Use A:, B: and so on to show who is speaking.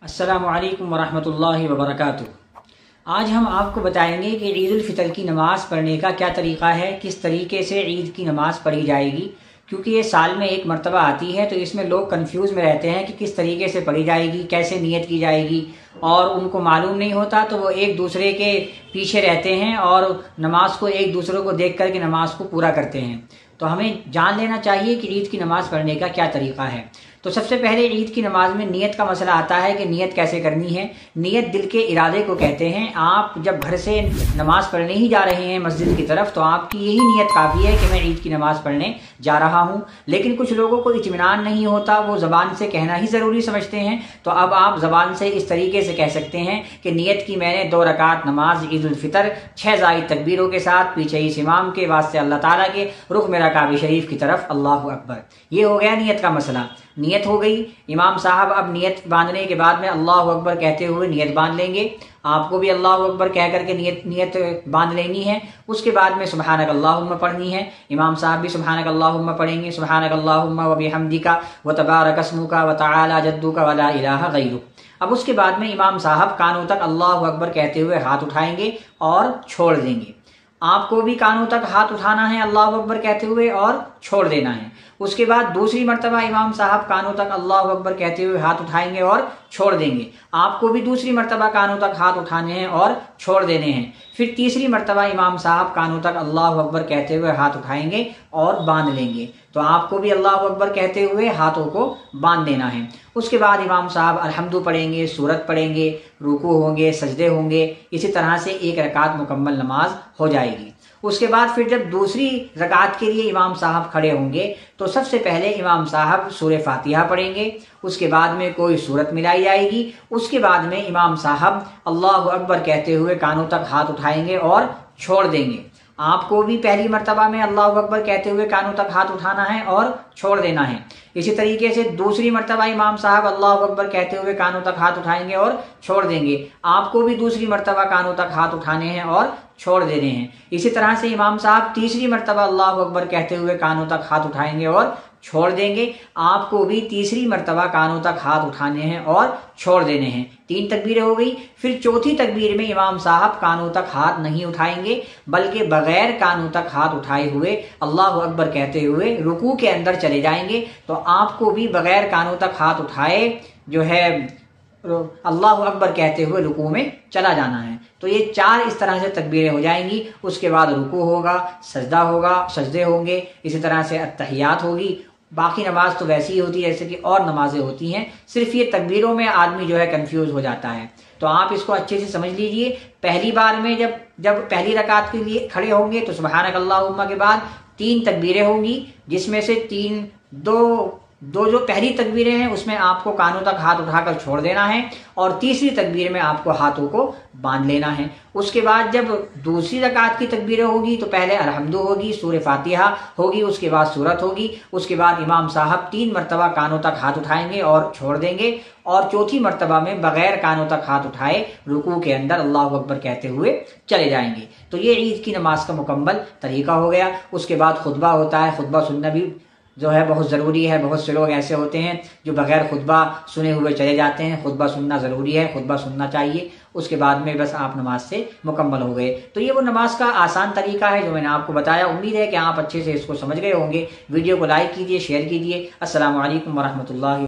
A: अस्सलामुअलैकुम वरहमतुल्लाहि वबरकातुहू। आज हम आपको बताएंगे कि ईद उल फितर की नमाज़ पढ़ने का क्या तरीक़ा है, किस तरीके से ईद की नमाज़ पढ़ी जाएगी। क्योंकि ये साल में एक मरतबा आती है तो इसमें लोग कंफ्यूज में रहते हैं कि किस तरीके से पढ़ी जाएगी, कैसे नियत की जाएगी, और उनको मालूम नहीं होता तो वो एक दूसरे के पीछे रहते हैं और नमाज को एक दूसरे को देख कर के नमाज को पूरा करते हैं। तो हमें जान लेना चाहिए कि ईद की नमाज़ पढ़ने का क्या तरीक़ा है। तो सबसे पहले ईद की नमाज में नियत का मसला आता है कि नियत कैसे करनी है। नियत दिल के इरादे को कहते हैं। आप जब घर से नमाज पढ़ने ही जा रहे हैं मस्जिद की तरफ तो आपकी यही नियत काफ़ी है कि मैं ईद की नमाज पढ़ने जा रहा हूँ। लेकिन कुछ लोगों को इत्मीनान नहीं होता, वो ज़बान से कहना ही ज़रूरी समझते हैं। तो अब आप ज़बान से इस तरीके से कह सकते हैं कि नियत की मैंने 2 रकात नमाज ईद उल फितर 6 ज़ायद तकबीरों के साथ पीछे इस इमाम के वास्ते अल्लाह ताला के रुख मेरा काबा शरीफ की तरफ, अल्लाहु अकबर। ये हो गया नियत का मसला। नियत हो गई। इमाम साहब अब नियत बांधने के बाद में अल्लाहु अकबर कहते हुए नियत बांध लेंगे। आपको भी अल्लाहु अकबर कह करके नियत बांध लेनी है। उसके बाद में सुब्हानक अल्लाहुम्मा पढ़नी है। इमाम साहब भी सुब्हानक अल्लाहुम्मा पढ़ेंगे, सुब्हानक अल्लाहुम्मा व बिहम्दिका व तबारक अस्मुका व तआला जद्दुका व ला इलाहा गैरुक। अब उसके बाद में इमाम साहब कानों तक अल्लाहु अकबर कहते हुए हाथ उठाएंगे और छोड़ देंगे। आपको भी कानों तक हाथ उठाना है अल्लाहु अकबर कहते हुए और छोड़ देना है। उसके बाद दूसरी मर्तबा इमाम साहब कानों तक अल्लाहु अकबर कहते हुए हाथ उठाएंगे और छोड़ देंगे। आपको भी दूसरी मर्तबा कानों तक हाथ उठाने हैं और छोड़ देने हैं। फिर तीसरी मर्तबा इमाम साहब कानों तक अल्लाहु अकबर कहते हुए हाथ उठाएंगे और बांध लेंगे। तो आपको भी अल्लाहु अकबर कहते हुए हाथों को बांध देना है। उसके बाद इमाम साहब अल्हम्दु पढ़ेंगे, सूरत पढ़ेंगे, रुकू होंगे, सजदे होंगे। इसी तरह से 1 रकात मुकम्मल नमाज हो जाएगी। उसके बाद फिर जब दूसरी रकात के लिए इमाम साहब खड़े होंगे तो सबसे पहले इमाम साहब सूरह फातिहा पढ़ेंगे। उसके बाद में कोई सूरत मिलाई जाएगी। उसके बाद में इमाम साहब अल्लाहु अकबर कहते हुए कानों तक हाथ उठाएंगे और छोड़ देंगे। आपको भी पहली मर्तबा में अल्लाहु अकबर कहते हुए कानों तक हाथ उठाना है और छोड़ देना है। इसी तरीके से दूसरी मर्तबा इमाम साहब अल्लाहु अकबर कहते हुए कानों तक हाथ उठाएंगे और छोड़ देंगे। आपको भी दूसरी मर्तबा कानों तक हाथ उठाने हैं और छोड़ देने हैं। इसी तरह से इमाम साहब तीसरी मर्तबा अल्लाहु अकबर कहते हुए कानों तक हाथ उठाएंगे और छोड़ देंगे। आपको भी तीसरी मर्तबा कानों तक हाथ उठाने हैं और छोड़ देने हैं। 3 तकबीरें हो गई। फिर चौथी तकबीर में इमाम साहब कानों तक हाथ नहीं उठाएंगे बल्कि बगैर कानों तक हाथ उठाए हुए अल्लाहु अकबर कहते हुए रुकू के अंदर चले जाएंगे। तो आपको भी बगैर कानों तक हाथ उठाए जो है अल्लाहु अकबर कहते हुए रुकू में चला जाना है। तो ये 4 इस तरह से तकबीरें हो जाएंगी। उसके बाद रुकू होगा, सजदा होगा, सजदे होंगे, इसी तरह से अत्तहियात होगी। बाकी नमाज तो वैसी ही होती है जैसे कि और नमाजें होती हैं। सिर्फ ये तकबीरों में आदमी जो है कंफ्यूज हो जाता है। तो आप इसको अच्छे से समझ लीजिए। पहली बार में जब पहली रकात के लिए खड़े होंगे तो सुब्हानक अल्लाहुम्मा के बाद 3 तकबीरें होंगी, जिसमें से दो जो पहली तकबीरें हैं उसमें आपको कानों तक हाथ उठाकर छोड़ देना है और तीसरी तकबीर में आपको हाथों को बांध लेना है। उसके बाद जब दूसरी रकात की तकबीरें होगी तो पहले अल्हम्दु होगी, सूरह फातिहा होगी, उसके बाद सूरत होगी। उसके बाद इमाम साहब 3 मर्तबा कानों तक हाथ उठाएंगे और छोड़ देंगे और चौथी मर्तबा में बगैर कानों तक हाथ उठाए रुकू के अंदर अल्लाहु अकबर कहते हुए चले जाएंगे। तो ये ईद की नमाज का मुकम्मल तरीका हो गया। उसके बाद खुतबा होता है। खुतबा सुनना भी जो है बहुत ज़रूरी है। बहुत से लोग ऐसे होते हैं जो बगैर खुतबा सुने हुए चले जाते हैं। खुतबा सुनना ज़रूरी है, खुतबा सुनना चाहिए। उसके बाद में बस आप नमाज से मुकम्मल हो गए। तो ये वो नमाज का आसान तरीका है जो मैंने आपको बताया। उम्मीद है कि आप अच्छे से इसको समझ गए होंगे। वीडियो को लाइक कीजिए, शेयर कीजिए। अस्सलामु अलैकुम वरहमतुल्लाहि।